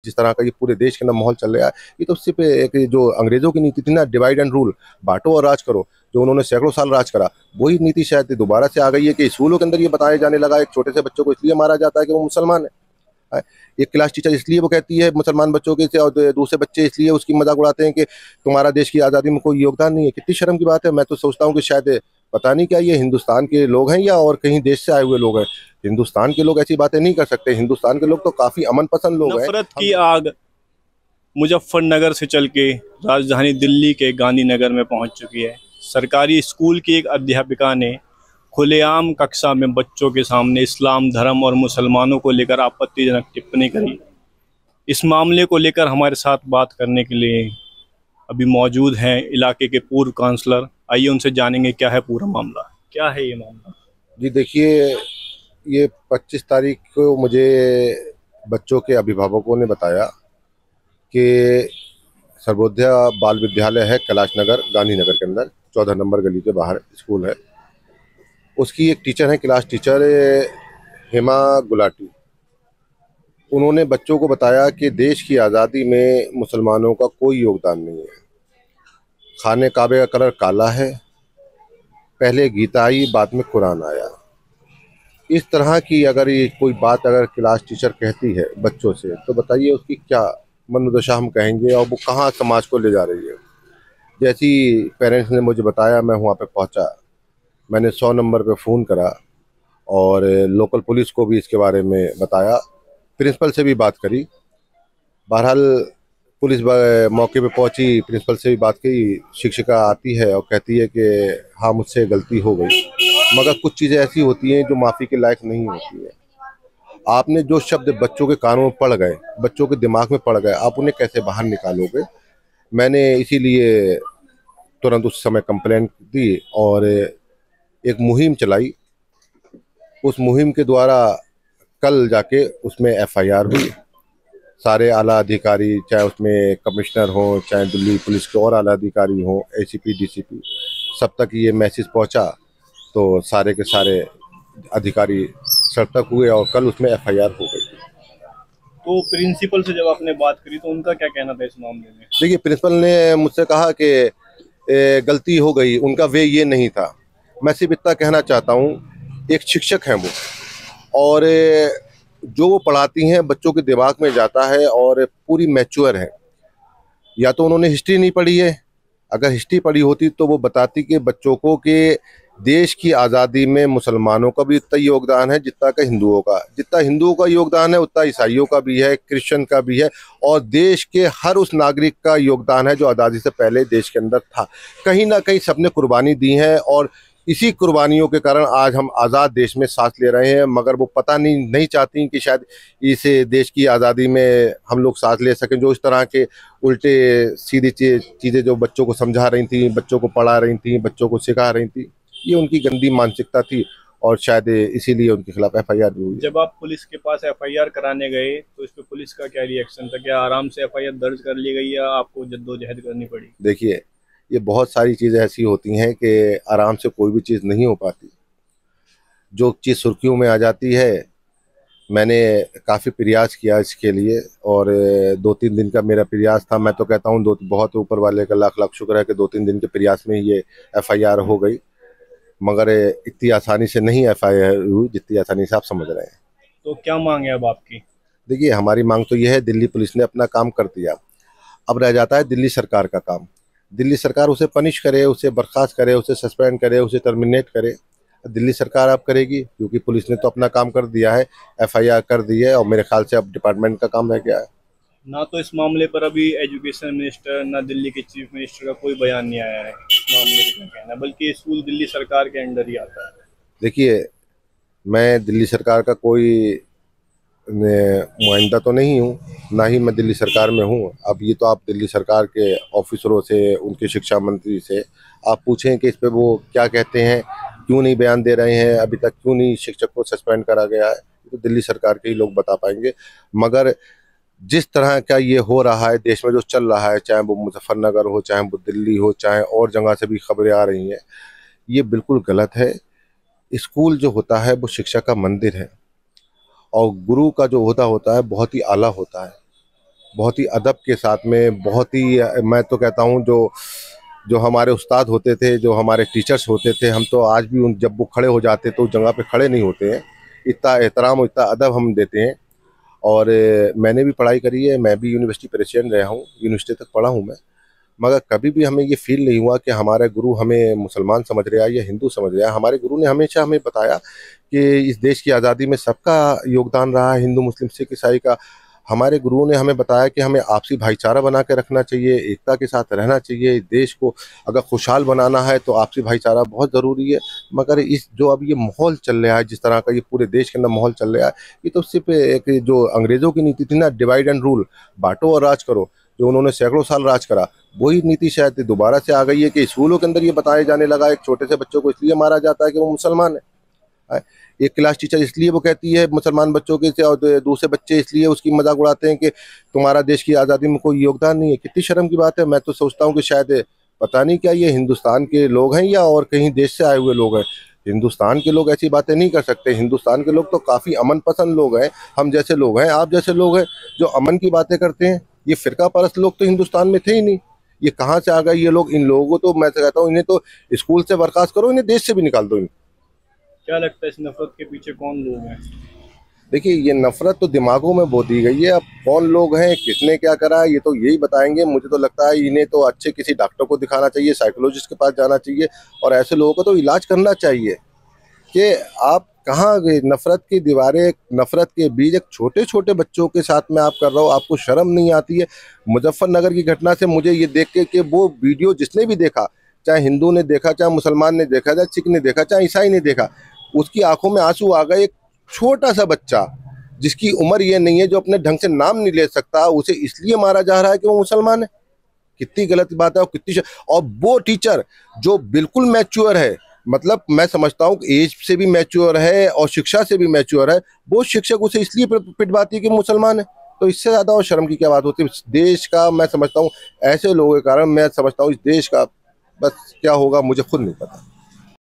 जिस तरह का ये पूरे देश के अंदर माहौल चल रहा है, ये तो सिर्फ एक जो अंग्रेजों की नीति थी ना, डिवाइड एंड रूल, बांटो और राज करो, जो उन्होंने सैकड़ों साल राज करा, वही नीति शायद दोबारा से आ गई है कि स्कूलों के अंदर ये बताया जाने लगा एक छोटे से बच्चों को इसलिए मारा जाता है कि वो मुसलमान है। एक क्लास टीचर इसलिए वो कहती है मुसलमान बच्चों के से, और दूसरे बच्चे इसलिए उसकी मजाक उड़ाते हैं कि तुम्हारा देश की आज़ादी में कोई योगदान नहीं है। कितनी शर्म की बात है। मैं तो सोचता हूँ कि शायद पता नहीं क्या ये हिंदुस्तान के लोग हैं या और कहीं देश से आए हुए लोग हैं। हिंदुस्तान के लोग ऐसी बातें नहीं कर सकते। हिंदुस्तान के लोग तो काफी अमन पसंद लोग हैं। नफरत की आग मुजफ्फरनगर से चल के राजधानी दिल्ली के गांधीनगर में पहुंच चुकी है। सरकारी स्कूल की एक अध्यापिका ने खुलेआम कक्षा में बच्चों के सामने इस्लाम धर्म और मुसलमानों को लेकर आपत्तिजनक टिप्पणी करी। इस मामले को लेकर हमारे साथ बात करने के लिए अभी मौजूद हैं इलाके के पूर्व काउंसलर। आइए उनसे जानेंगे क्या है पूरा मामला, क्या है ये मामला। जी देखिए, ये 25 तारीख को मुझे बच्चों के अभिभावकों ने बताया कि सर्वोदय बाल विद्यालय है कैलाश नगर गांधीनगर के अंदर 14 नंबर गली के बाहर स्कूल है। उसकी एक टीचर है, क्लास टीचर हेमा गुलाटी। उन्होंने बच्चों को बताया कि देश की आज़ादी में मुसलमानों का कोई योगदान नहीं है। खाने काबे का कलर काला है, पहले गीता आई बाद में कुरान आया। इस तरह की अगर ये कोई बात अगर क्लास टीचर कहती है बच्चों से, तो बताइए उसकी क्या मनोदशा हम कहेंगे और वो कहाँ समाज को ले जा रही है। जैसी पेरेंट्स ने मुझे बताया, मैं वहाँ पे पहुँचा, मैंने 100 नंबर पे फ़ोन करा और लोकल पुलिस को भी इसके बारे में बताया, प्रिंसिपल से भी बात करी। बहरहाल पुलिस मौके पे पहुंची, प्रिंसिपल से भी बात की। शिक्षिका आती है और कहती है कि हाँ मुझसे गलती हो गई, मगर कुछ चीज़ें ऐसी होती हैं जो माफ़ी के लायक नहीं होती है। आपने जो शब्द बच्चों के कानों में पड़ गए, बच्चों के दिमाग में पड़ गए, आप उन्हें कैसे बाहर निकालोगे। मैंने इसीलिए तुरंत उस समय कंप्लेंट दी और एक मुहिम चलाई। उस मुहिम के द्वारा कल जाके उसमें एफआईआर हुई। सारे आला अधिकारी, चाहे उसमें कमिश्नर हो, चाहे दिल्ली पुलिस के और आला अधिकारी हो, एसीपी डीसीपी, सब तक ये मैसेज पहुंचा। तो सारे के सारे अधिकारी सतर्क हुए और कल उसमें एफआईआर हो गई। तो प्रिंसिपल से जब आपने बात करी तो उनका क्या कहना था इस मामले में? देखिए, प्रिंसिपल ने मुझसे कहा कि गलती हो गई, उनका वे ये नहीं था। मैं सिर्फ इतना कहना चाहता हूँ, एक शिक्षक हैं वो, और जो वो पढ़ाती हैं बच्चों के दिमाग में जाता है और पूरी मैच्योर है। या तो उन्होंने हिस्ट्री नहीं पढ़ी है, अगर हिस्ट्री पढ़ी होती तो वो बताती कि बच्चों को कि देश की आज़ादी में मुसलमानों का भी उतना ही योगदान है जितना का हिंदुओं का। जितना हिंदुओं का योगदान है उतना ईसाइयों का भी है, क्रिश्चियन का भी है, और देश के हर उस नागरिक का योगदान है जो आज़ादी से पहले देश के अंदर था। कहीं ना कहीं सबने कुर्बानी दी है और इसी कुर्बानियों के कारण आज हम आज़ाद देश में सांस ले रहे हैं। मगर वो पता नहीं चाहती कि शायद इस देश की आज़ादी में हम लोग सांस ले सकें। जो इस तरह के उल्टे सीधी चीज़ें जो बच्चों को समझा रही थी, बच्चों को पढ़ा रही थी, बच्चों को सिखा रही थी, ये उनकी गंदी मानसिकता थी और शायद इसीलिए उनके खिलाफ एफआईआर भी हुई। जब आप पुलिस के पास एफआईआर कराने गए तो इस पे पुलिस का क्या रिएक्शन था? क्या आराम से एफआईआर दर्ज कर ली गई या आपको जद्दोजहद करनी पड़ी? देखिए, ये बहुत सारी चीज़ें ऐसी होती हैं कि आराम से कोई भी चीज़ नहीं हो पाती। जो चीज़ सुर्खियों में आ जाती है, मैंने काफ़ी प्रयास किया इसके लिए और 2-3 दिन का मेरा प्रयास था। मैं तो कहता हूँ दो बहुत ऊपर वाले का लाख लाख शुक्र है कि 2-3 दिन के प्रयास में ही ये एफआईआर हो गई। मगर इतनी आसानी से नहीं एफआईआर हुई जितनी आसानी से आप समझ रहे हैं। तो क्या मांग है अब आपकी? देखिए, हमारी मांग तो यह है, दिल्ली पुलिस ने अपना काम कर दिया, अब रह जाता है दिल्ली सरकार का काम। दिल्ली सरकार उसे पनिश करे, उसे बर्खास्त करे, उसे सस्पेंड करे, उसे टर्मिनेट करे। दिल्ली सरकार अब करेगी, क्योंकि पुलिस ने तो अपना काम कर दिया है, एफआईआर कर दी है, और मेरे ख्याल से अब डिपार्टमेंट का काम रह गया है। ना तो इस मामले पर अभी एजुकेशन मिनिस्टर ना दिल्ली के चीफ मिनिस्टर का कोई बयान नहीं आया है इस मामले में क्या कहना है, बल्कि स्कूल दिल्ली सरकार के अंडर ही आता है। देखिए, मैं दिल्ली सरकार का कोई नुमाइंदा तो नहीं हूँ, ना ही मैं दिल्ली सरकार में हूँ। अब ये तो आप दिल्ली सरकार के ऑफिसरों से, उनके शिक्षा मंत्री से आप पूछें कि इस पे वो क्या कहते हैं, क्यों नहीं बयान दे रहे हैं, अभी तक क्यों नहीं शिक्षक को सस्पेंड करा गया है। तो दिल्ली सरकार के ही लोग बता पाएंगे। मगर जिस तरह का ये हो रहा है देश में, जो चल रहा है, चाहे वो मुजफ्फरनगर हो, चाहे वो दिल्ली हो, चाहे और जगह से भी खबरें आ रही हैं, ये बिल्कुल गलत है। स्कूल जो होता है वो शिक्षा का मंदिर है और गुरु का जो ओहदा होता है बहुत ही आला होता है। बहुत ही अदब के साथ में, बहुत ही मैं तो कहता हूँ जो जो हमारे उस्ताद होते थे, जो हमारे टीचर्स होते थे, हम तो आज भी उन जब वो खड़े हो जाते तो उस जगह पे खड़े नहीं होते हैं। इतना एहतराम और इतना अदब हम देते हैं। और मैंने भी पढ़ाई करी है, मैं भी यूनिवर्सिटी प्रेसिडेंट रहा हूँ, यूनिवर्सिटी तक पढ़ा हूँ मैं। मगर कभी भी हमें ये फील नहीं हुआ कि हमारे गुरु हमें मुसलमान समझ रहा है या हिंदू समझ रहा है। हमारे गुरु ने हमेशा हमें बताया कि इस देश की आज़ादी में सबका योगदान रहा है, हिंदू मुस्लिम सिख ईसाई का। हमारे गुरुओं ने हमें बताया कि हमें आपसी भाईचारा बना के रखना चाहिए, एकता के साथ रहना चाहिए। देश को अगर खुशहाल बनाना है तो आपसी भाईचारा बहुत ज़रूरी है। मगर इस जो अब ये माहौल चल रहा है, जिस तरह का ये पूरे देश के अंदर माहौल चल रहा है, ये तो सिर्फ एक जो अंग्रेज़ों की नीति थी ना, डिवाइड एंड रूल, बांटो और राज करो, जो उन्होंने सैकड़ों साल राज करा, वही नीति शायद दोबारा से आ गई है कि स्कूलों के अंदर ये बताया जाने लगा एक छोटे से बच्चों को इसलिए मारा जाता है कि वो मुसलमान है। एक क्लास टीचर इसलिए वो कहती है मुसलमान बच्चों के से, और दूसरे बच्चे इसलिए उसकी मजाक उड़ाते हैं कि तुम्हारा देश की आज़ादी में कोई योगदान नहीं है। कितनी शर्म की बात है। मैं तो सोचता हूँ कि शायद पता नहीं क्या ये हिंदुस्तान के लोग हैं या और कहीं देश से आए हुए लोग हैं। हिंदुस्तान के लोग ऐसी बातें नहीं कर सकते। हिंदुस्तान के लोग तो काफ़ी अमन पसंद लोग हैं, हम जैसे लोग हैं, आप जैसे लोग हैं जो अमन की बातें करते हैं। ये फिरका परस्त लोग तो हिंदुस्तान में थे ही नहीं। ये कहाँ से आ गए ये लोग? इन लोगों को तो मैं कहता हूँ इन्हें तो स्कूल से बर्खास्त करो, इन्हें देश से भी निकाल दो। क्या लगता है इस नफरत के पीछे कौन लोग हैं? देखिए, ये नफरत तो दिमागों में बो दी गई है। अब कौन लोग हैं, किसने क्या करा, ये तो यही बताएंगे। मुझे तो लगता है इन्हें तो अच्छे किसी डॉक्टर को दिखाना चाहिए, साइकोलॉजिस्ट के पास जाना चाहिए, और ऐसे लोगों को तो इलाज करना चाहिए कि आप कहाँ गए। नफरत की दीवारें, नफरत के बीज एक छोटे छोटे बच्चों के साथ में आप कर रहे हो, आपको शर्म नहीं आती है? मुजफ्फरनगर की घटना से मुझे ये देख के कि वो वीडियो जिसने भी देखा, चाहे हिंदू ने देखा, चाहे मुसलमान ने देखा, चाहे सिख ने देखा, चाहे ईसाई ने देखा, उसकी आंखों में आंसू आ गए। एक छोटा सा बच्चा जिसकी उम्र ये नहीं है, जो अपने ढंग से नाम नहीं ले सकता, उसे इसलिए मारा जा रहा है कि वो मुसलमान है। कितनी गलत बात है। और और वो टीचर जो बिल्कुल मैच्योर है, मतलब मैं समझता हूँ कि एज से भी मैच्योर है और शिक्षा से भी मैच्योर है, वो शिक्षक उसे इसलिए पिटवाती है कि मुसलमान है। तो इससे ज़्यादा और शर्म की क्या बात होती है? देश का मैं समझता हूँ ऐसे लोगों के कारण मैं समझता हूँ इस देश का बस क्या होगा मुझे खुद नहीं पता।